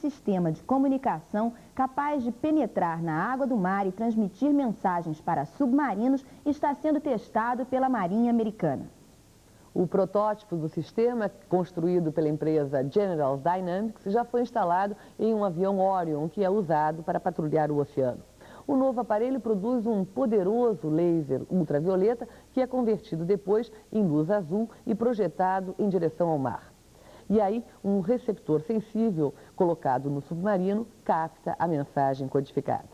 Sistema de comunicação capaz de penetrar na água do mar e transmitir mensagens para submarinos está sendo testado pela Marinha Americana. O protótipo do sistema, construído pela empresa General Dynamics, já foi instalado em um avião Orion, que é usado para patrulhar o oceano. O novo aparelho produz um poderoso laser ultravioleta que é convertido depois em luz azul e projetado em direção ao mar. E aí, um receptor sensível colocado no submarino capta a mensagem codificada.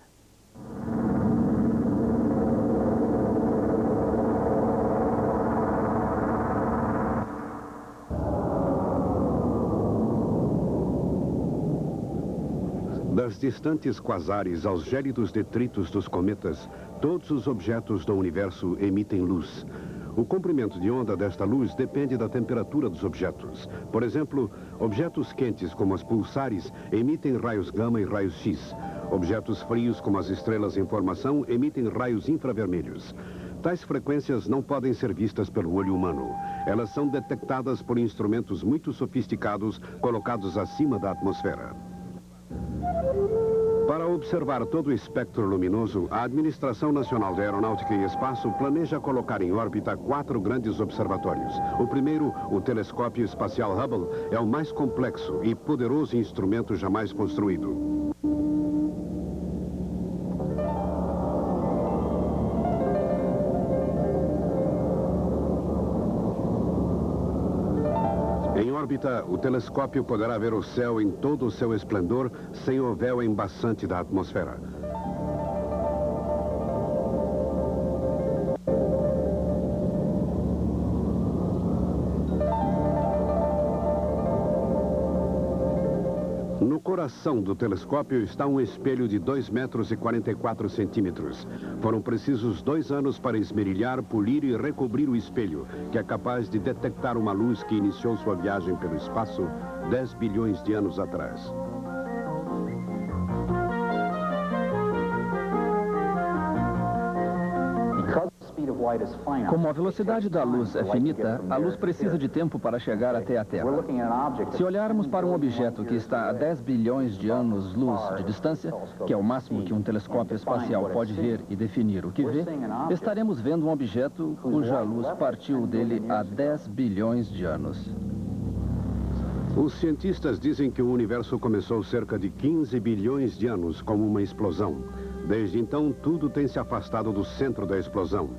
Das distantes quasares aos gélidos detritos dos cometas, todos os objetos do universo emitem luz. O comprimento de onda desta luz depende da temperatura dos objetos. Por exemplo, objetos quentes como as pulsares emitem raios gama e raios X. Objetos frios como as estrelas em formação emitem raios infravermelhos. Tais frequências não podem ser vistas pelo olho humano. Elas são detectadas por instrumentos muito sofisticados colocados acima da atmosfera. Para observar todo o espectro luminoso, a Administração Nacional de Aeronáutica e Espaço planeja colocar em órbita 4 grandes observatórios. O primeiro, o Telescópio Espacial Hubble, é o mais complexo e poderoso instrumento jamais construído. Em órbita, o telescópio poderá ver o céu em todo o seu esplendor, sem o véu embaçante da atmosfera. No coração do telescópio está um espelho de 2,44 metros. Foram precisos 2 anos para esmerilhar, polir e recobrir o espelho, que é capaz de detectar uma luz que iniciou sua viagem pelo espaço 10 bilhões de anos atrás. Como a velocidade da luz é finita, a luz precisa de tempo para chegar até a Terra. Se olharmos para um objeto que está a 10 bilhões de anos-luz de distância, que é o máximo que um telescópio espacial pode ver e definir o que vê, estaremos vendo um objeto cuja luz partiu dele há 10 bilhões de anos. Os cientistas dizem que o universo começou cerca de 15 bilhões de anos como uma explosão. Desde então, tudo tem se afastado do centro da explosão.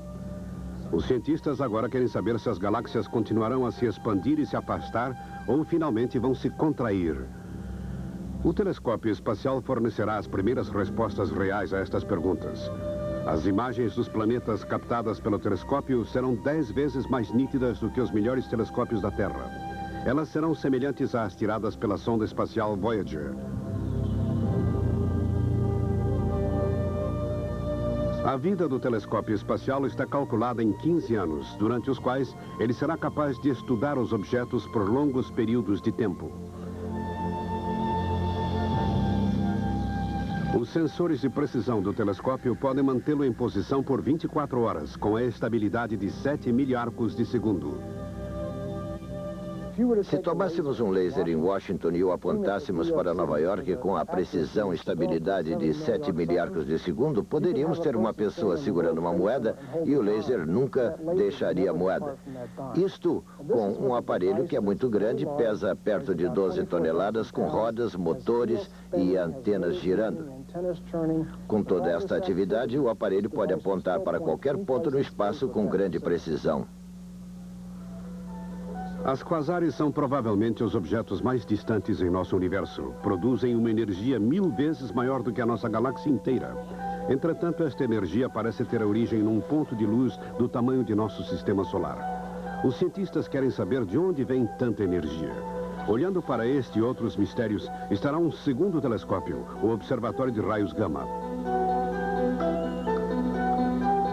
Os cientistas agora querem saber se as galáxias continuarão a se expandir e se afastar ou finalmente vão se contrair. O telescópio espacial fornecerá as primeiras respostas reais a estas perguntas. As imagens dos planetas captadas pelo telescópio serão 10 vezes mais nítidas do que os melhores telescópios da Terra. Elas serão semelhantes às tiradas pela sonda espacial Voyager. A vida do telescópio espacial está calculada em 15 anos, durante os quais ele será capaz de estudar os objetos por longos períodos de tempo. Os sensores de precisão do telescópio podem mantê-lo em posição por 24 horas, com a estabilidade de 7 miliarcos de segundo. Se tomássemos um laser em Washington e o apontássemos para Nova York com a precisão e estabilidade de 7 miliarcos de segundo, poderíamos ter uma pessoa segurando uma moeda e o laser nunca deixaria a moeda. Isto com um aparelho que é muito grande, pesa perto de 12 toneladas, com rodas, motores e antenas girando. Com toda esta atividade, o aparelho pode apontar para qualquer ponto no espaço com grande precisão. As quasares são provavelmente os objetos mais distantes em nosso universo. Produzem uma energia 1000 vezes maior do que a nossa galáxia inteira. Entretanto, esta energia parece ter origem num ponto de luz do tamanho de nosso sistema solar. Os cientistas querem saber de onde vem tanta energia. Olhando para este e outros mistérios, estará um segundo telescópio, o Observatório de Raios Gama.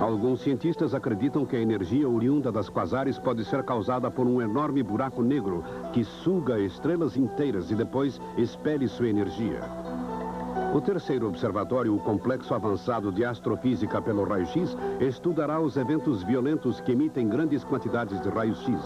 Alguns cientistas acreditam que a energia oriunda das quasares pode ser causada por um enorme buraco negro que suga estrelas inteiras e depois expele sua energia. O terceiro observatório, o Complexo Avançado de Astrofísica pelo Raio-X, estudará os eventos violentos que emitem grandes quantidades de raios-x.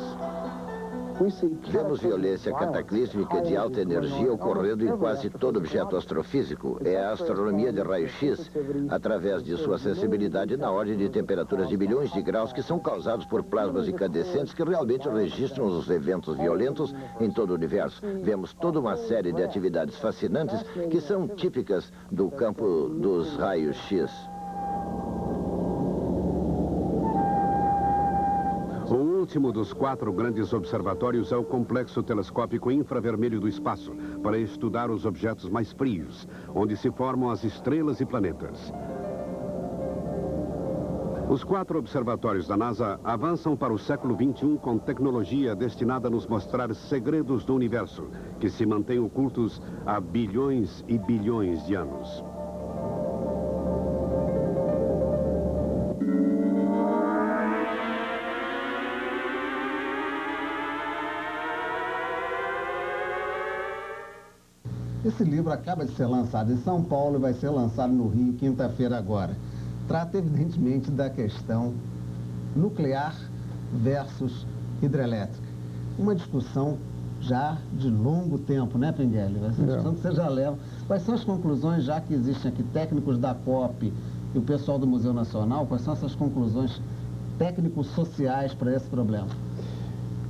Vemos violência cataclísmica de alta energia ocorrendo em quase todo objeto astrofísico. É a astronomia de raio-x, através de sua sensibilidade na ordem de temperaturas de bilhões de graus que são causados por plasmas incandescentes que realmente registram os eventos violentos em todo o universo. Vemos toda uma série de atividades fascinantes que são típicas do campo dos raios-x. O último dos 4 grandes observatórios é o Complexo Telescópico Infravermelho do Espaço, para estudar os objetos mais frios, onde se formam as estrelas e planetas. Os 4 observatórios da NASA avançam para o século XXI com tecnologia destinada a nos mostrar segredos do universo, que se mantêm ocultos há bilhões e bilhões de anos. Esse livro acaba de ser lançado em São Paulo e vai ser lançado no Rio quinta-feira agora. Trata, evidentemente, da questão nuclear versus hidrelétrica. Uma discussão já de longo tempo, né, Pinguelli? Essa discussão que você já leva. Quais são as conclusões, já que existem aqui técnicos da COP e o pessoal do Museu Nacional, quais são essas conclusões técnicos sociais para esse problema?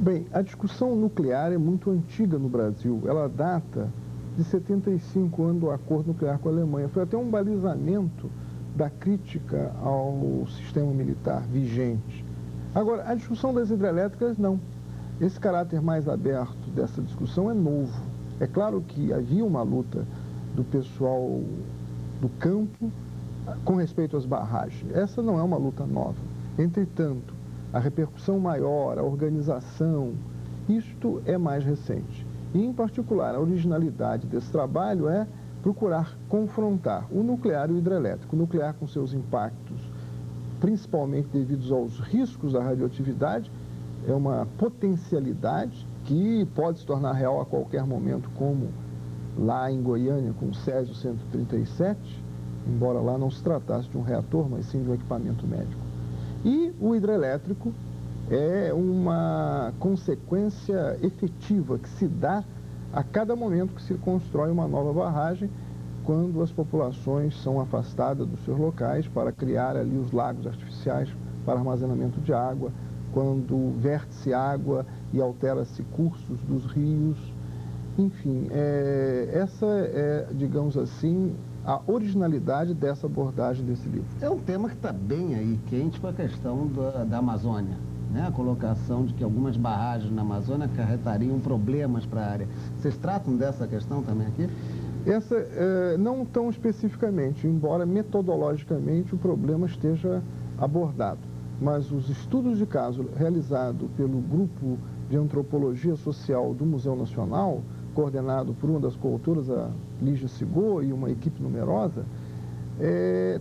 Bem, a discussão nuclear é muito antiga no Brasil. Ela data de 75, ano do acordo nuclear com a Alemanha. Foi até um balizamento da crítica ao sistema militar vigente. Agora, a discussão das hidrelétricas, não. Esse caráter mais aberto dessa discussão é novo. É claro que havia uma luta do pessoal do campo com respeito às barragens. Essa não é uma luta nova. Entretanto, a repercussão maior, a organização, isto é mais recente. E, em particular, a originalidade desse trabalho é procurar confrontar o nuclear e o hidrelétrico. O nuclear com seus impactos, principalmente devidos aos riscos da radioatividade, é uma potencialidade que pode se tornar real a qualquer momento, como lá em Goiânia com o Césio 137, embora lá não se tratasse de um reator, mas sim de um equipamento médico. E o hidrelétrico é uma consequência efetiva que se dá a cada momento que se constrói uma nova barragem, quando as populações são afastadas dos seus locais para criar ali os lagos artificiais para armazenamento de água, quando verte-se água e altera-se cursos dos rios. Enfim, essa é, digamos assim, a originalidade dessa abordagem desse livro. É um tema que está bem aí quente com a questão da Amazônia. Né, a colocação de que algumas barragens na Amazônia acarretariam problemas para a área. Vocês tratam dessa questão também aqui? Essa, não tão especificamente, embora metodologicamente o problema esteja abordado. Mas os estudos de caso realizados pelo Grupo de Antropologia Social do Museu Nacional, coordenado por uma das coautoras, a Lígia Sigô, e uma equipe numerosa,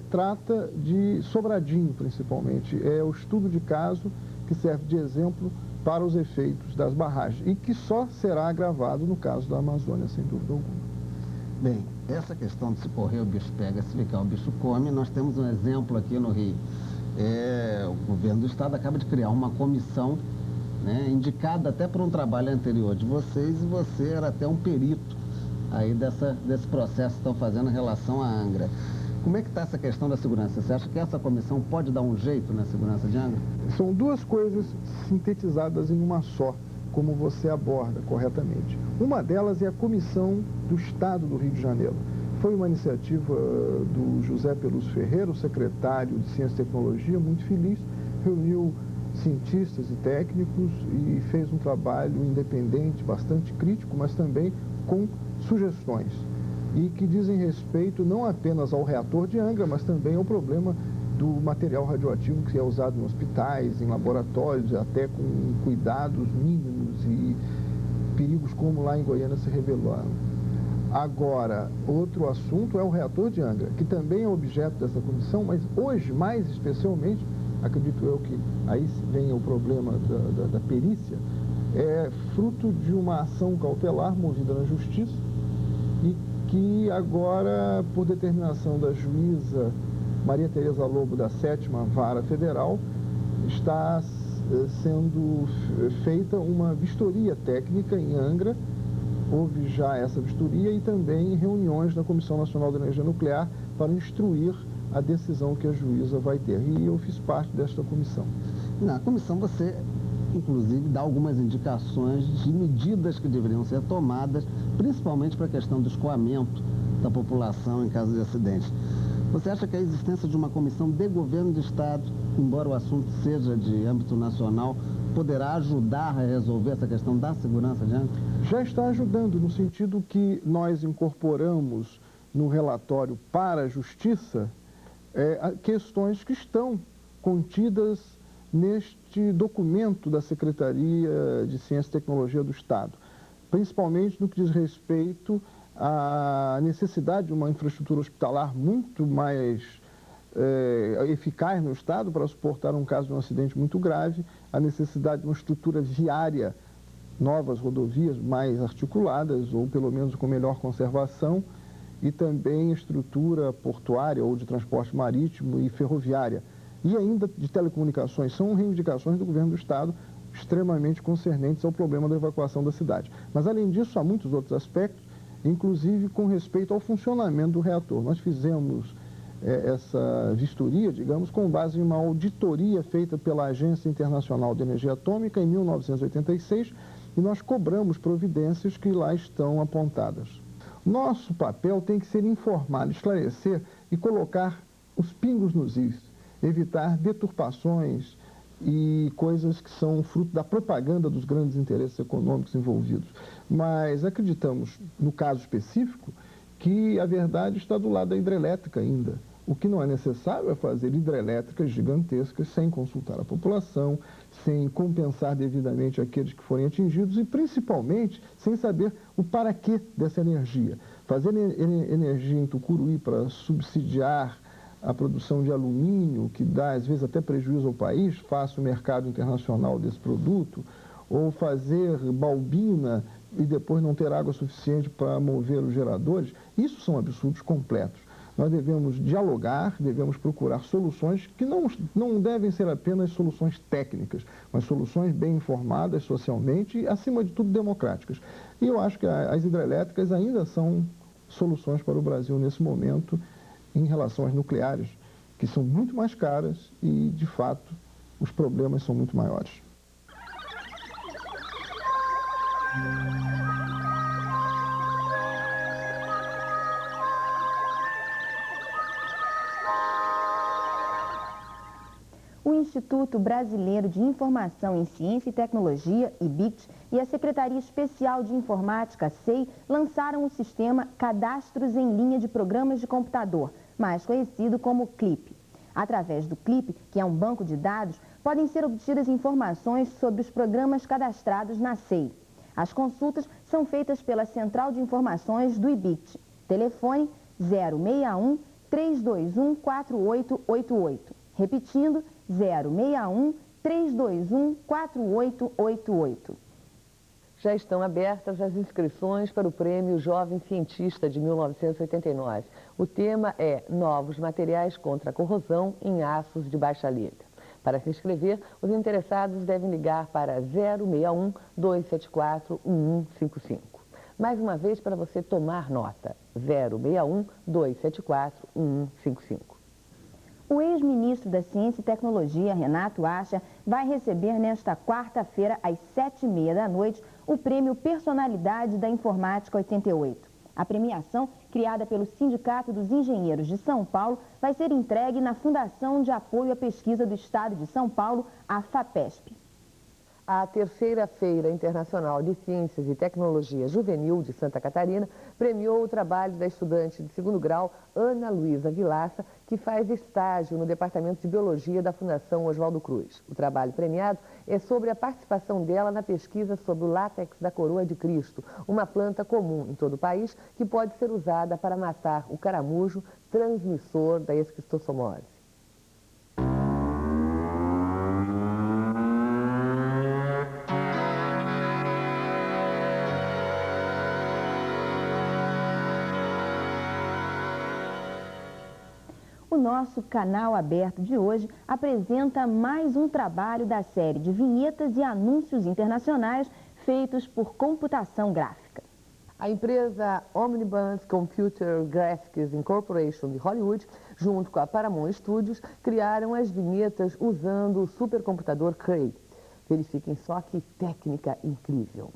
trata de Sobradinho, principalmente. É o estudo de caso que serve de exemplo para os efeitos das barragens e que só será agravado no caso da Amazônia, sem dúvida alguma. Bem, essa questão de se correr o bicho pega, se ficar o bicho come, nós temos um exemplo aqui no Rio. O governo do estado acaba de criar uma comissão, né, indicada até por um trabalho anterior de vocês, e você era até um perito aí desse processo que estão fazendo em relação à Angra. Como é que está essa questão da segurança? Você acha que essa comissão pode dar um jeito na segurança de Angra? São duas coisas sintetizadas em uma só, como você aborda corretamente. Uma delas é a Comissão do Estado do Rio de Janeiro. Foi uma iniciativa do José Pelus Ferreira, o secretário de Ciência e Tecnologia, muito feliz, reuniu cientistas e técnicos e fez um trabalho independente, bastante crítico, mas também com sugestões. E que dizem respeito não apenas ao reator de Angra, mas também ao problema do material radioativo que é usado em hospitais, em laboratórios, até com cuidados mínimos e perigos como lá em Goiânia se revelaram. Agora, outro assunto é o reator de Angra, que também é objeto dessa comissão, mas hoje, mais especialmente, acredito eu que aí vem o problema da perícia, é fruto de uma ação cautelar movida na justiça e que agora, por determinação da juíza Maria Tereza Lobo, da 7ª Vara Federal, está sendo feita uma vistoria técnica em Angra. Houve já essa vistoria e também reuniões da Comissão Nacional de Energia Nuclear para instruir a decisão que a juíza vai ter. E eu fiz parte desta comissão. Na comissão você, inclusive, dá algumas indicações de medidas que deveriam ser tomadas, principalmente para a questão do escoamento da população em caso de acidente. Você acha que a existência de uma comissão de governo de Estado, embora o assunto seja de âmbito nacional, poderá ajudar a resolver essa questão da segurança de Angra? Já está ajudando, no sentido que nós incorporamos no relatório para a Justiça questões que estão contidas neste documento da Secretaria de Ciência e Tecnologia do Estado, principalmente no que diz respeito à necessidade de uma infraestrutura hospitalar muito mais eficaz no Estado para suportar um caso de um acidente muito grave, a necessidade de uma estrutura viária, novas rodovias mais articuladas ou pelo menos com melhor conservação, e também estrutura portuária ou de transporte marítimo e ferroviária. E ainda de telecomunicações, são reivindicações do governo do Estado extremamente concernentes ao problema da evacuação da cidade. Mas além disso, há muitos outros aspectos, inclusive com respeito ao funcionamento do reator. Nós fizemos essa vistoria, digamos, com base em uma auditoria feita pela Agência Internacional de Energia Atômica em 1986, e nós cobramos providências que lá estão apontadas. Nosso papel tem que ser informar, esclarecer e colocar os pingos nos is, evitar deturpações e coisas que são fruto da propaganda dos grandes interesses econômicos envolvidos. Mas acreditamos, no caso específico, que a verdade está do lado da hidrelétrica ainda. O que não é necessário é fazer hidrelétricas gigantescas sem consultar a população, sem compensar devidamente aqueles que forem atingidos e, principalmente, sem saber o para quê dessa energia. Fazer energia em Tucuruí para subsidiar a produção de alumínio, que dá, às vezes, até prejuízo ao país, face o mercado internacional desse produto, ou fazer Balbina e depois não ter água suficiente para mover os geradores, isso são absurdos completos. Nós devemos dialogar, devemos procurar soluções que não devem ser apenas soluções técnicas, mas soluções bem informadas socialmente e, acima de tudo, democráticas. E eu acho que as hidrelétricas ainda são soluções para o Brasil nesse momento em relação às nucleares, que são muito mais caras e, de fato, os problemas são muito maiores. O Instituto Brasileiro de Informação em Ciência e Tecnologia, IBIT, e a Secretaria Especial de Informática, SEI, lançaram o sistema Cadastros em Linha de Programas de Computador, mais conhecido como CLIP. Através do CLIP, que é um banco de dados, podem ser obtidas informações sobre os programas cadastrados na SEI. As consultas são feitas pela Central de Informações do IBIT. Telefone 061 321 4888. Repetindo, 061 321 4888. Já estão abertas as inscrições para o Prêmio Jovem Cientista de 1989. O tema é Novos Materiais contra a Corrosão em Aços de Baixa Liga. Para se inscrever, os interessados devem ligar para 061 274 1155. Mais uma vez para você tomar nota, 061 274 1155. O ex-ministro da Ciência e Tecnologia, Renato Acha, vai receber nesta quarta-feira, às 7h30 da noite, o Prêmio Personalidade da Informática 88. A premiação, criada pelo Sindicato dos Engenheiros de São Paulo, vai ser entregue na Fundação de Apoio à Pesquisa do Estado de São Paulo, a FAPESP. A terceira Feira Internacional de Ciências e Tecnologia Juvenil de Santa Catarina premiou o trabalho da estudante de 2º grau Ana Luísa Vilaça, que faz estágio no Departamento de Biologia da Fundação Oswaldo Cruz. O trabalho premiado é sobre a participação dela na pesquisa sobre o látex da coroa de Cristo, uma planta comum em todo o país que pode ser usada para matar o caramujo, transmissor da esquistossomose. o nosso canal aberto de hoje apresenta mais um trabalho da série de vinhetas e anúncios internacionais feitos por computação gráfica. A empresa Omnibus Computer Graphics Incorporation de Hollywood, junto com a Paramount Studios, criaram as vinhetas usando o supercomputador Cray. Verifiquem só que técnica incrível.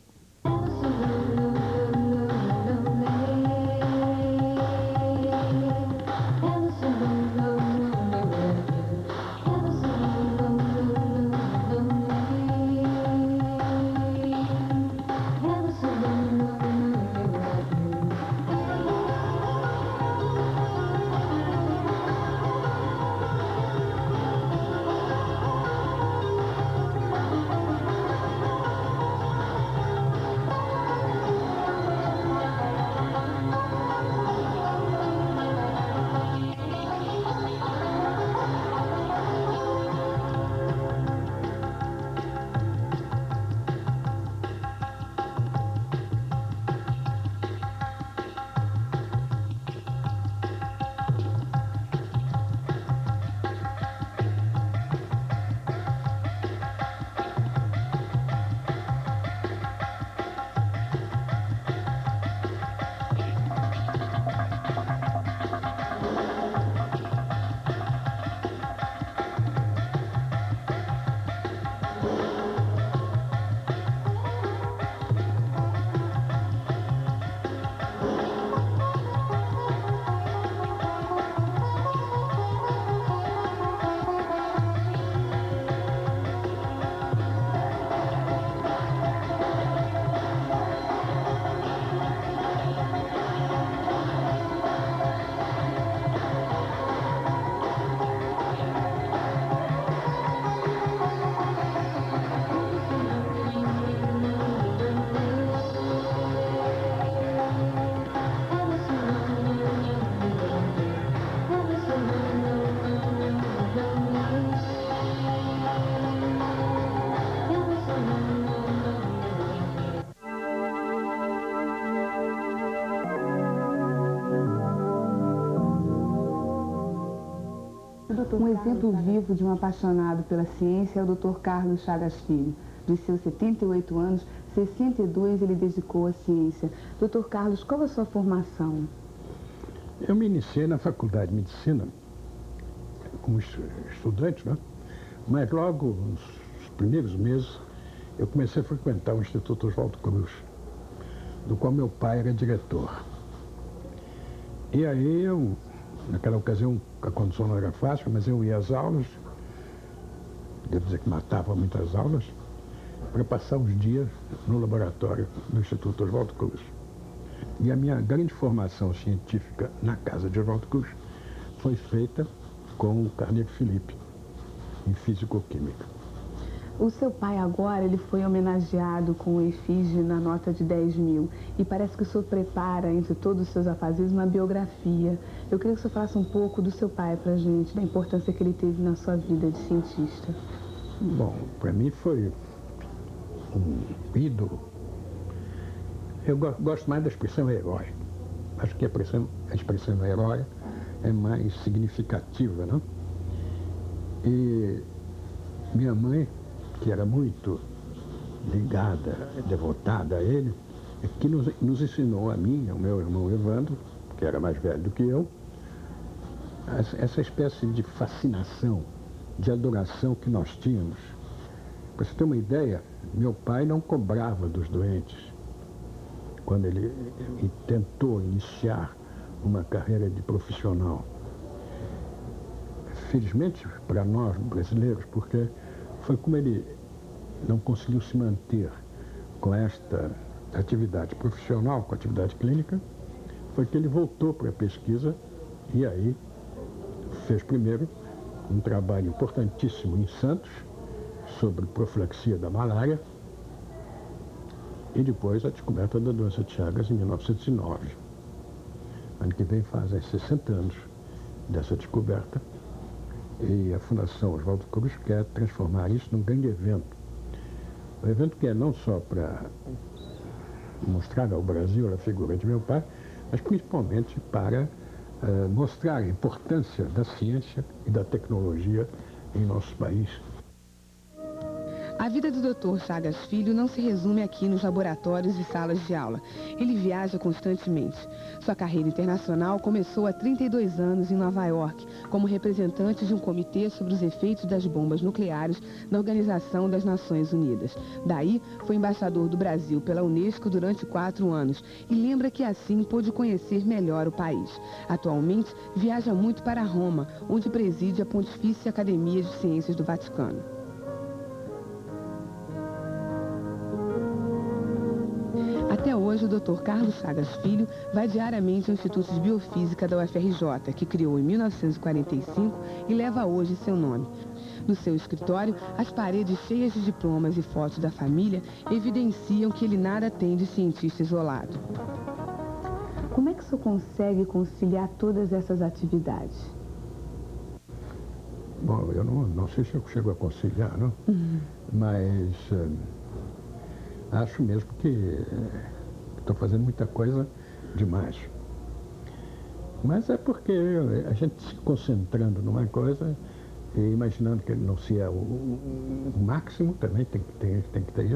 Um exemplo vivo de um apaixonado pela ciência é o Dr. Carlos Chagas Filho. Dos seus 78 anos, 62 ele dedicou à ciência. Dr. Carlos, qual a sua formação? Eu me iniciei na Faculdade de Medicina como estudante, né? Mas logo nos primeiros meses eu comecei a frequentar o Instituto Oswaldo Cruz, do qual meu pai era diretor. E aí eu, naquela ocasião, a condição não era fácil, mas eu ia às aulas, devo dizer que matava muitas aulas, para passar os dias no laboratório do Instituto Oswaldo Cruz. E a minha grande formação científica na casa de Oswaldo Cruz foi feita com o Carneiro Felipe, em Físico-Química. O seu pai agora, ele foi homenageado com o efígie na nota de 10 mil. E parece que o senhor prepara, entre todos os seus afazeres, uma biografia. Eu queria que o senhor falasse um pouco do seu pai pra gente, da importância que ele teve na sua vida de cientista. Bom, para mim foi um ídolo. Eu gosto mais da expressão herói. Acho que a expressão herói é mais significativa, não? E minha mãe, que era muito ligada, devotada a ele, que nos ensinou a mim, ao meu irmão Evandro, que era mais velho do que eu, essa espécie de fascinação, de adoração que nós tínhamos. Para você ter uma ideia, meu pai não cobrava dos doentes quando ele tentou iniciar uma carreira de profissional. Felizmente para nós brasileiros, porque foi como ele não conseguiu se manter com esta atividade profissional, com a atividade clínica, foi que ele voltou para a pesquisa e aí fez primeiro um trabalho importantíssimo em Santos sobre profilaxia da malária e depois a descoberta da doença de Chagas em 1909. Ano que vem fazem 60 anos dessa descoberta. E a Fundação Oswaldo Cruz quer transformar isso num grande evento. Um evento que é não só para mostrar ao Brasil a figura de meu pai, mas principalmente para mostrar a importância da ciência e da tecnologia em nosso país. A vida do Dr. Chagas Filho não se resume aqui nos laboratórios e salas de aula. Ele viaja constantemente. Sua carreira internacional começou há 32 anos em Nova York, como representante de um comitê sobre os efeitos das bombas nucleares na Organização das Nações Unidas. Daí, foi embaixador do Brasil pela Unesco durante 4 anos e lembra que assim pôde conhecer melhor o país. Atualmente, viaja muito para Roma, onde preside a Pontifícia Academia de Ciências do Vaticano. Até hoje, o Dr. Carlos Chagas Filho vai diariamente ao Instituto de Biofísica da UFRJ, que criou em 1945 e leva hoje seu nome. No seu escritório, as paredes cheias de diplomas e fotos da família evidenciam que ele nada tem de cientista isolado. Como é que o senhor consegue conciliar todas essas atividades? Bom, eu não sei se eu chego a conciliar, não? Mas acho mesmo que estou fazendo muita coisa demais. Mas é porque a gente se concentrando numa coisa e imaginando que não se é o máximo, também tem que ter isso,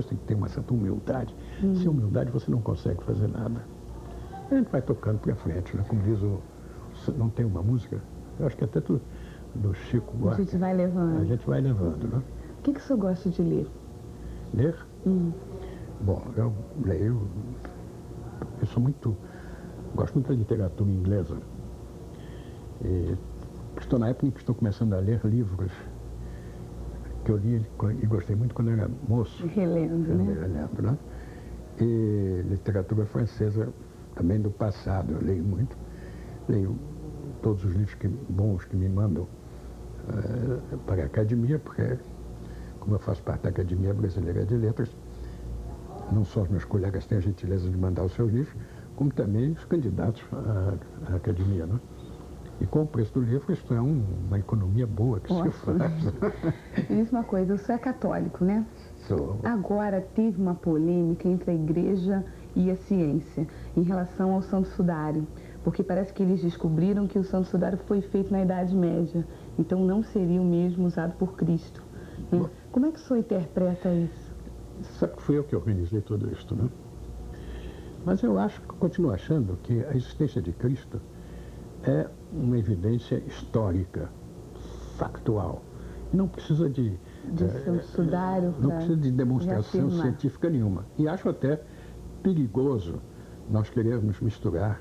tem que ter uma certa humildade. Sem humildade você não consegue fazer nada. A gente vai tocando para frente, né? Como diz não tem uma música, eu acho que até do Chico Buarque. A gente vai levando. A gente vai levando, né? O que o senhor gosta de ler? Ler? Bom, eu leio, gosto muito da literatura inglesa. Estou na época em que estou começando a ler livros que eu li e gostei muito quando era moço. Relendo, né? E literatura francesa também do passado, eu leio muito. Leio todos os livros bons que me mandam para a academia, porque como eu faço parte da Academia Brasileira de Letras, não só os meus colegas têm a gentileza de mandar os seus livros, como também os candidatos à academia, né? E com o preço do livro, isso é uma economia boa que se faz. Me diz uma coisa, o senhor é católico, né? Sou. Agora teve uma polêmica entre a igreja e a ciência em relação ao Santo Sudário, porque parece que eles descobriram que o Santo Sudário foi feito na Idade Média, então não seria o mesmo usado por Cristo, né? Como é que o senhor interpreta isso? Sabe que fui eu que organizei tudo isso, né? Mas eu continuo achando que a existência de Cristo é uma evidência histórica, factual. Não precisa de Santo Sudário, não precisa de demonstração científica nenhuma. E acho até perigoso nós querermos misturar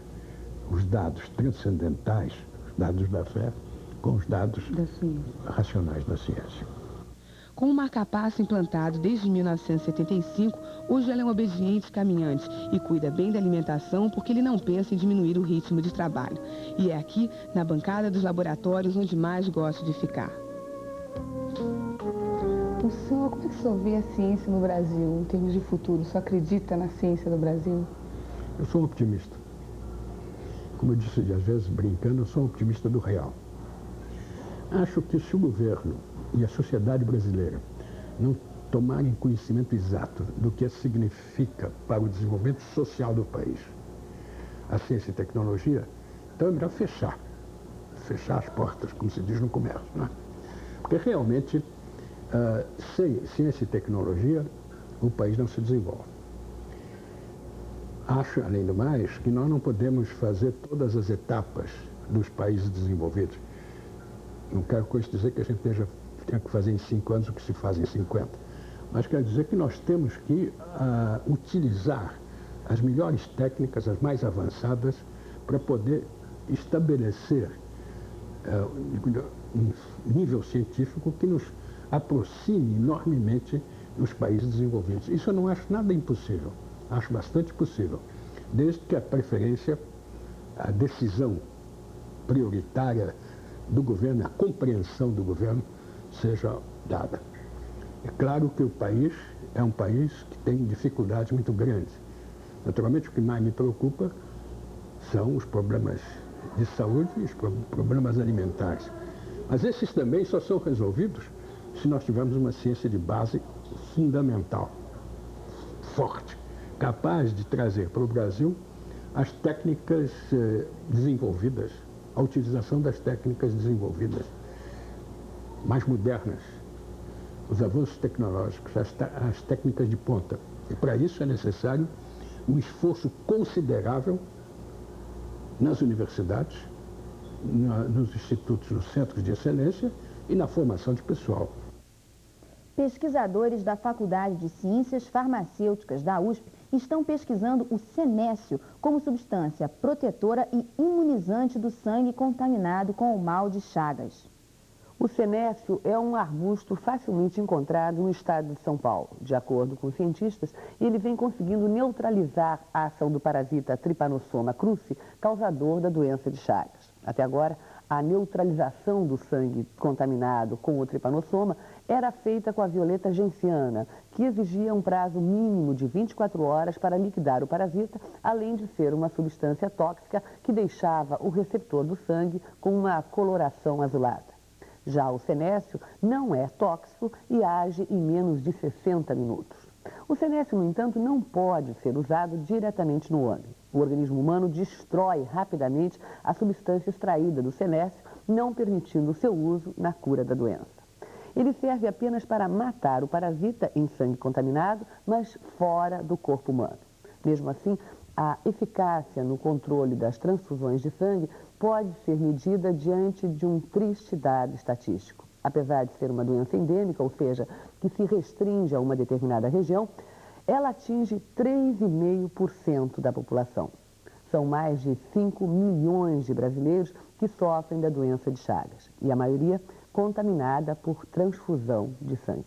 os dados transcendentais, os dados da fé, com os dados racionais da ciência. Com o marca-passo implantado desde 1975, hoje ela é um obediente caminhante e cuida bem da alimentação porque ele não pensa em diminuir o ritmo de trabalho. E é aqui, na bancada dos laboratórios, onde mais gosto de ficar. O senhor, como é que o senhor vê a ciência no Brasil, em termos de futuro? O senhor acredita na ciência do Brasil? Eu sou um optimista. Como eu disse, às vezes brincando, eu sou um optimista do real. Acho que se o governo e a sociedade brasileira não tomarem conhecimento exato do que significa para o desenvolvimento social do país a ciência e tecnologia, então é melhor fechar as portas, como se diz no comércio, né? Porque realmente, sem ciência e tecnologia, o país não se desenvolve. Acho, além do mais, que nós não podemos fazer todas as etapas dos países desenvolvidos. Não quero com isso dizer que a gente tenha que fazer em 5 anos o que se faz em 50. Mas quero dizer que nós temos que utilizar as melhores técnicas, as mais avançadas, para poder estabelecer um nível científico que nos aproxime enormemente dos países desenvolvidos. Isso eu não acho nada impossível, acho bastante possível, desde que a preferência, a decisão prioritária do governo, a compreensão do governo seja dada. É claro que o país é um país que tem dificuldades muito grandes. Naturalmente, o que mais me preocupa são os problemas de saúde e os problemas alimentares. Mas esses também só são resolvidos se nós tivermos uma ciência de base fundamental, forte, capaz de trazer para o Brasil as técnicas desenvolvidas a utilização das técnicas desenvolvidas mais modernas, os avanços tecnológicos, as técnicas de ponta. E para isso é necessário um esforço considerável nas universidades, nos institutos, nos centros de excelência e na formação de pessoal. Pesquisadores da Faculdade de Ciências Farmacêuticas da USP estão pesquisando o senécio como substância protetora e imunizante do sangue contaminado com o mal de Chagas. O senécio é um arbusto facilmente encontrado no estado de São Paulo. De acordo com cientistas, ele vem conseguindo neutralizar a ação do parasita Trypanosoma cruzi, causador da doença de Chagas. Até agora, a neutralização do sangue contaminado com o Trypanosoma era feita com a violeta genciana, que exigia um prazo mínimo de 24 horas para liquidar o parasita, além de ser uma substância tóxica que deixava o receptor do sangue com uma coloração azulada. Já o senécio não é tóxico e age em menos de 60 minutos. O senécio, no entanto, não pode ser usado diretamente no homem. O organismo humano destrói rapidamente a substância extraída do senécio, não permitindo o seu uso na cura da doença. Ele serve apenas para matar o parasita em sangue contaminado, mas fora do corpo humano. Mesmo assim, a eficácia no controle das transfusões de sangue pode ser medida diante de um triste dado estatístico. Apesar de ser uma doença endêmica, ou seja, que se restringe a uma determinada região, ela atinge 3,5% da população. São mais de 5 milhões de brasileiros que sofrem da doença de Chagas, e a maioria contaminada por transfusão de sangue.